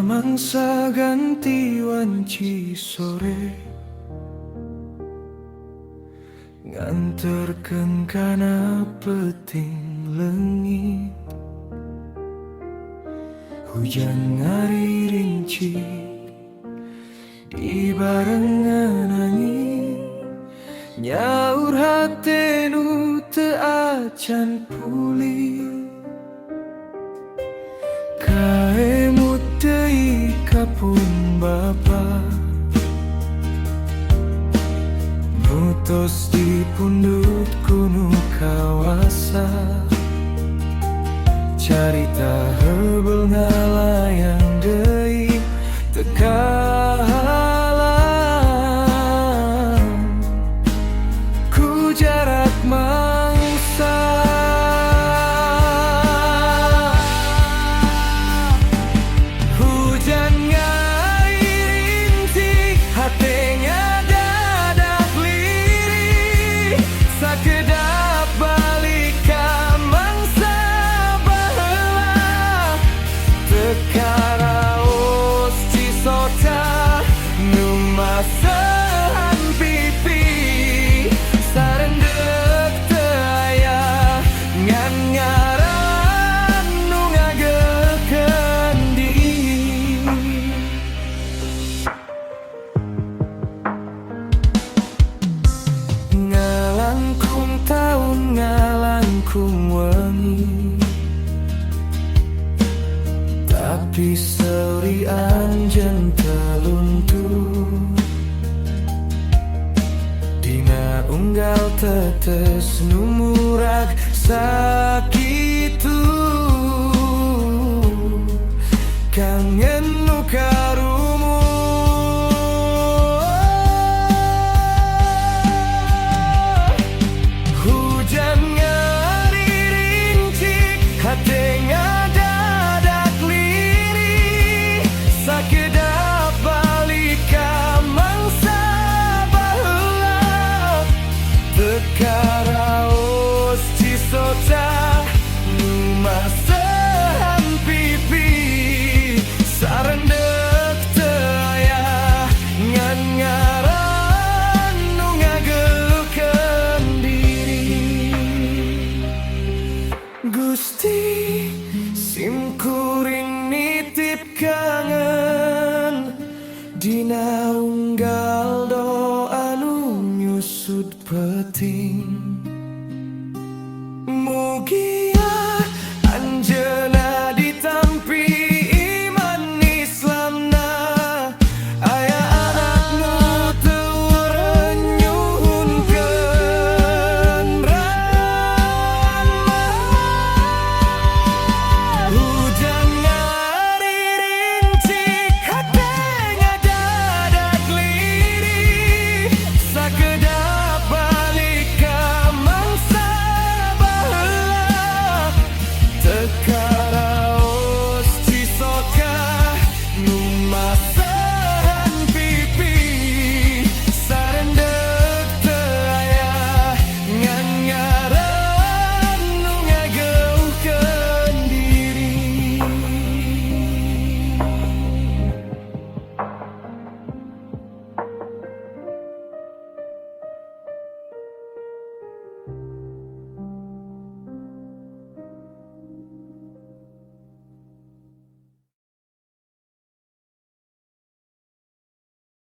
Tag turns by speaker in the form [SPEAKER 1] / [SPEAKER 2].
[SPEAKER 1] mangsa ganti wanci sore nganterkeun kana peting leungit. Hujan ngaririnci dibarengan angin, nyaur hate nu teu acan pulih. Kaemut deui kapun bapa, mutos di pundut kuno kawasa. Carita heubeul ngalayang deui teu kahalang ku jarak mangsa. Hujan ngaririntik hate ngadadak lirih, sakedap balik ka mangsa baheula. Teka raos cisota nu masahan pipi, sarendek teu aya ngan ngaran nu ngagekeun diri. Ngalangkung taun ngalangkung wengi, tapi seuri anjeun teluntuh. Dina unggal tetes nu murag sakitu, kangen nu karumu. Hujan ngaririntik hate ngadadak lirih, sakedap balik ka mangsa baheula. Teka raos cisota nu masahan pipi, sarendek teu aya ngan ngaran nu ngagekeun diri. Gusti simkuring nitip kangen dina unggal